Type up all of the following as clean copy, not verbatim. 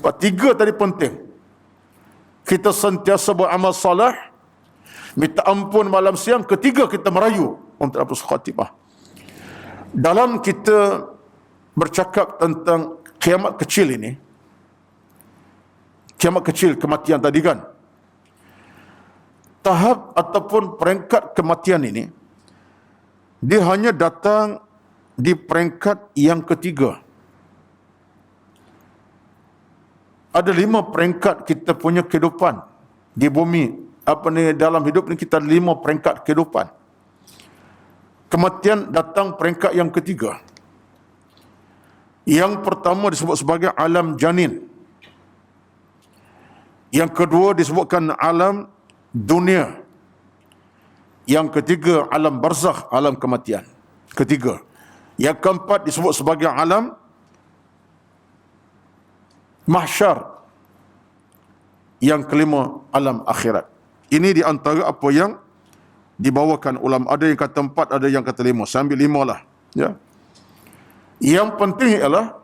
Sebab tiga tadi penting. Kita sentiasa beramal saleh, minta ampun malam siang. Ketiga, kita merayu untuk husnul khatimah. Dalam kita bercakap tentang kiamat kecil ini, kiamat kecil, kematian tadi kan, tahap ataupun peringkat kematian ini, dia hanya datang di peringkat yang ketiga. Ada 5 peringkat kita punya kehidupan di bumi. Dalam hidup ni kita ada 5 peringkat kehidupan. Kematian datang peringkat yang ketiga. Yang pertama disebut sebagai alam janin. Yang kedua disebutkan alam dunia. Yang ketiga alam barzakh, alam kematian. Ketiga. Yang keempat disebut sebagai alam mahsyar. Yang kelima alam akhirat. Ini di antara apa yang dibawakan ulama. Ada yang kata 4, ada yang kata 5. Saya ambil 5 lah. Ya. Yang penting ialah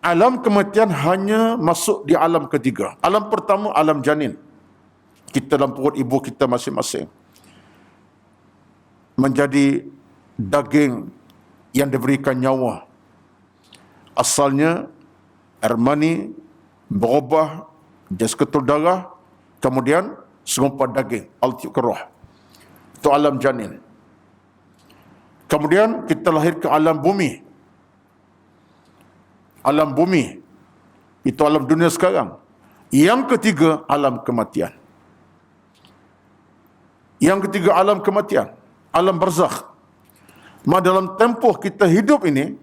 alam kematian hanya masuk di alam ketiga. Alam pertama alam janin. Kita dalam perut ibu kita masing-masing menjadi daging yang diberikan nyawa. Asalnya air mani berubah jadi seketul darah, kemudian segumpal daging, altiup ke roh. Itu alam janin. Kemudian kita lahir ke alam bumi. Alam bumi itu alam dunia sekarang. Yang ketiga alam kematian. Yang ketiga alam kematian, alam barzakh. Dalam tempoh kita hidup ini,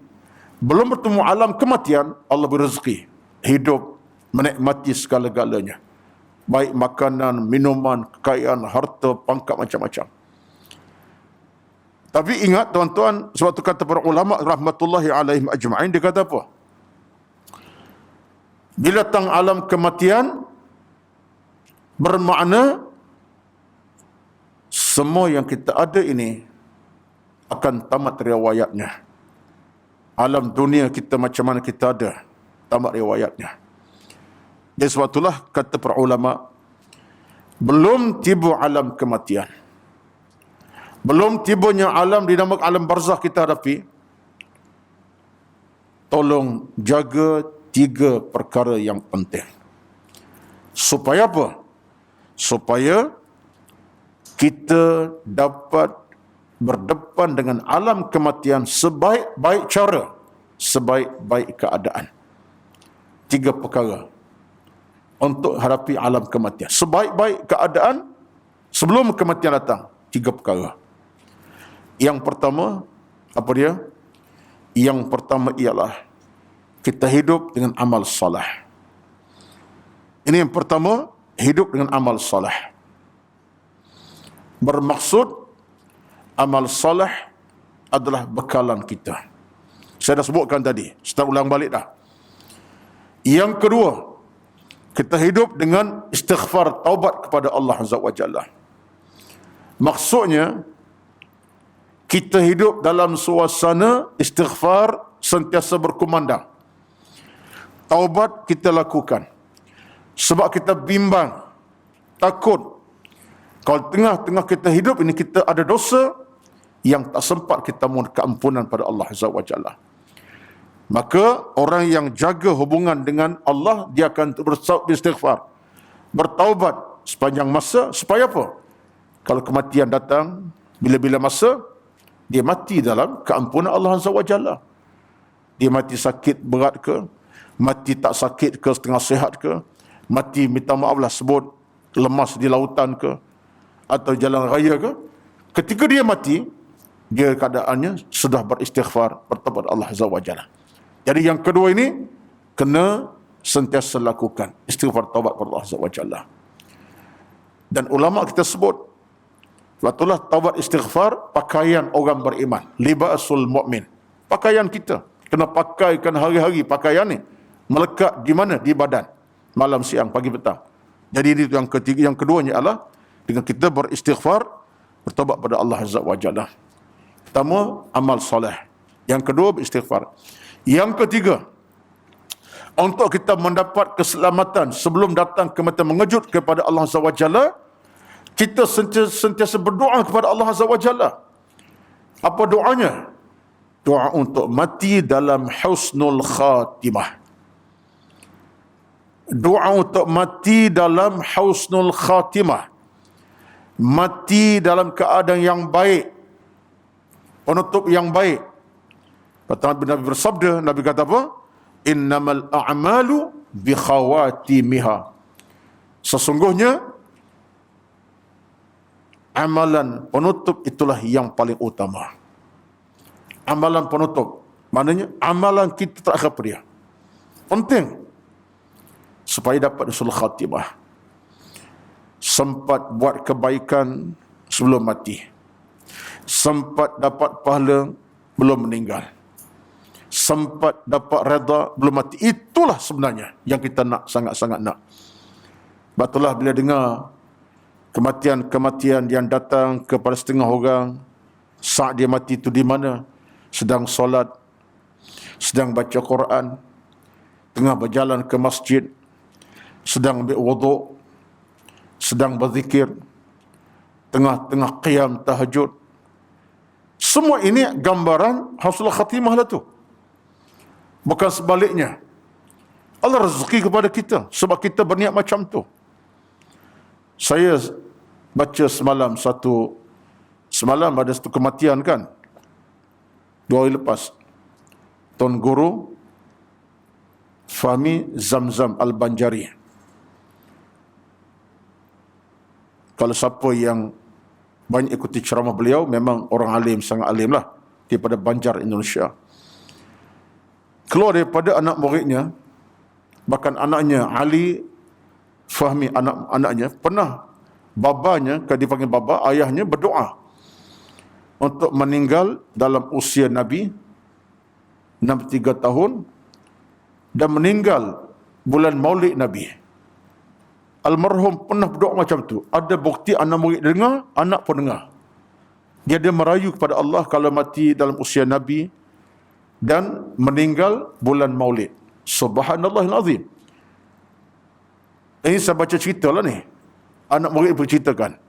belum bertemu alam kematian, Allah beri rezeki, hidup, menikmati segala-galanya. Baik makanan, minuman, kekayaan, harta, pangkat, macam-macam. Tapi ingat tuan-tuan, sebab tu kata para ulama rahmatullahi alaihim ajma'in, dia kata apa? Bila datang alam kematian, bermakna semua yang kita ada ini akan tamat riwayatnya. Alam dunia kita macam mana kita ada, tamat riwayatnya. Dan sebab itulah kata para ulama, belum tiba alam kematian, belum tibanya alam dinamakan alam barzakh kita hadapi, tolong jaga 3 perkara yang penting. Supaya apa? Supaya kita dapat berdepan dengan alam kematian sebaik-baik cara, sebaik-baik keadaan. 3 perkara untuk hadapi alam kematian. Sebaik-baik keadaan sebelum kematian datang. 3 perkara. Yang pertama, apa dia? Yang pertama ialah kita hidup dengan amal soleh. Ini yang pertama, hidup dengan amal soleh. Bermaksud amal soleh adalah bekalan kita. Saya dah sebutkan tadi, saya ulang balik dah. Yang kedua, kita hidup dengan istighfar, taubat kepada Allah Azza wa Jalla. Maksudnya, kita hidup dalam suasana istighfar sentiasa berkumandang. Taubat kita lakukan. Sebab kita bimbang, takut. Kalau tengah-tengah kita hidup ini kita ada dosa yang tak sempat kita mohon keampunan pada Allah Azza wa Jalla. Maka orang yang jaga hubungan dengan Allah, dia akan beristighfar, bertaubat sepanjang masa. Supaya apa? Kalau kematian datang, bila-bila masa, dia mati dalam keampunan Allah Azza wa Jalla. Dia mati sakit berat ke, mati tak sakit ke, setengah sihat ke, mati minta maaf lah sebut lemas di lautan ke, atau jalan raya ke. Ketika dia mati, dia keadaannya sudah beristighfar, bertaubat Allah Azza wa Jalla. Jadi yang kedua ini kena sentiasa lakukan istighfar, taubat kepada Allah Azza wa Jalla. Dan ulama kita sebut, itulah taubat istighfar pakaian orang beriman, libasul mu'min. Pakaian kita kena pakaikan hari-hari. Pakaian ni melekat di mana? Di badan, malam, siang, pagi, petang. Jadi itu yang ketiga. Yang keduanya adalah dengan kita beristighfar, bertaubat pada Allah Azza wa Jalla. Pertama, amal soleh. Yang kedua, beristighfar. Yang ketiga, untuk kita mendapat keselamatan sebelum datang kematian mengejut kepada Allah Azza wa Jalla, kita sentiasa berdoa kepada Allah Azza wa Jalla. Apa doanya? Doa untuk mati dalam husnul khatimah. Doa untuk mati dalam husnul khatimah. Mati dalam keadaan yang baik, penutup yang baik. Nabi bersabda, Nabi kata apa? Innamal a'malu bi khawatimiha. Sesungguhnya amalan penutup itulah yang paling utama. Amalan penutup, maknanya amalan kita terakhir pada dia. Penting supaya dapat husnul khatimah. Sempat buat kebaikan sebelum mati. Sempat dapat pahala belum meninggal. Sempat dapat redha belum mati. Itulah sebenarnya yang kita nak, sangat-sangat nak. Itulah bila dengar kematian-kematian yang datang kepada setengah orang, saat dia mati itu di mana? Sedang solat, sedang baca Quran, tengah berjalan ke masjid, sedang ambil wuduk, sedang berzikir, tengah-tengah qiyam tahajud. Semua ini gambaran husnul khatimah lah tu. Bukan sebaliknya. Allah rezeki kepada kita sebab kita berniat macam tu. Saya baca semalam ada satu kematian kan. 2 hari lepas. Tuan Guru Fahmi Zamzam Al-Banjari. Kalau siapa yang banyak ikuti ceramah beliau, memang orang alim, sangat alim lah, daripada Banjar, Indonesia. Keluar daripada anak muridnya, bahkan anaknya Ali Fahmi, anaknya pernah, babanya, kalau dipanggil baba, ayahnya berdoa untuk meninggal dalam usia Nabi 63 tahun dan meninggal bulan Maulid Nabi. Almarhum pernah berdoa macam tu. Ada bukti anak murid dengar, anak pun dengar. Dia merayu kepada Allah kalau mati dalam usia Nabi dan meninggal bulan Maulid. Subhanallahil azim. Ini saya baca cerita lah ni. Anak murid berceritakan.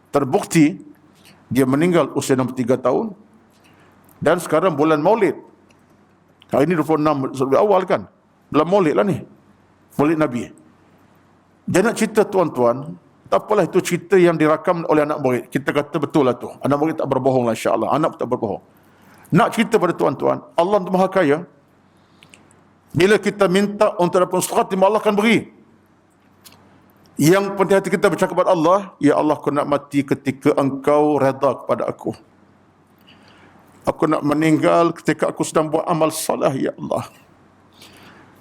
Terbukti dia meninggal usia 63 tahun dan sekarang bulan Maulid. Hari ini 26 awal kan. Bulan Maulid lah ni. Maulid Nabi. Dia nak cerita tuan-tuan, tak apalah itu cerita yang dirakam oleh anak murid. Kita kata betul lah tu. Anak murid tak berbohong lah, insya-Allah. Anak pun tak berbohong. Nak cerita pada tuan-tuan, Allah itu Maha Kaya. Bila kita minta untuk dapat husnul khatimah, Allah akan beri. Yang penting hati kita bercakap kepada Allah, ya Allah, aku nak mati ketika engkau redha kepada aku. Aku nak meninggal ketika aku sedang buat amal salah, ya Allah.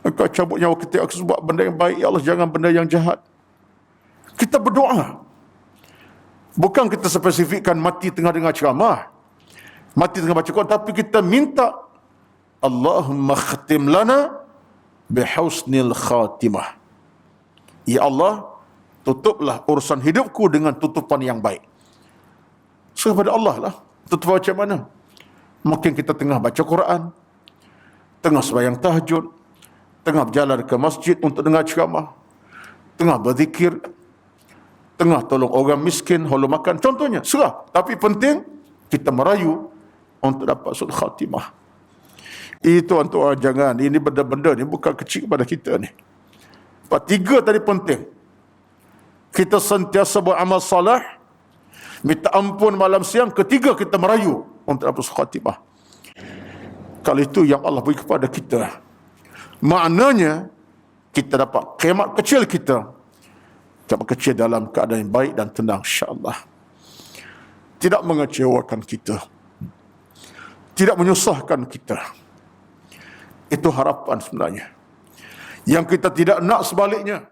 Engkau cabut nyawa ketika aku buat benda yang baik, ya Allah, jangan benda yang jahat. Kita berdoa. Bukan kita spesifikkan mati tengah dengar ceramah, mati tengah baca Quran, tapi kita minta, Allahumma khatim lana bihusnil khatimah. Ya Allah, tutuplah urusan hidupku dengan tutupan yang baik. So, kepada Allah lah. Tutupan macam mana? Mungkin kita tengah baca Quran, tengah sembahyang tahajud, tengah berjalan ke masjid untuk dengar ceramah, tengah berzikir, tengah tolong orang miskin, holong makan, contohnya, serah. Tapi penting, kita merayu untuk dapat husnul khatimah. Itu tuan-tuan, jangan, ini benda-benda ni bukan kecil kepada kita ni. 3 tadi penting. Kita sentiasa beramal salah, minta ampun malam siang. 3, kita merayu untuk dapat husnul khatimah. Kalau itu yang Allah beri kepada kita, maknanya kita dapat kiamat kecil kita, kiamat kecil dalam keadaan yang baik dan tenang, insya-Allah. Tidak mengecewakan kita, tidak menyusahkan kita. Itu harapan sebenarnya. Yang kita tidak nak sebaliknya.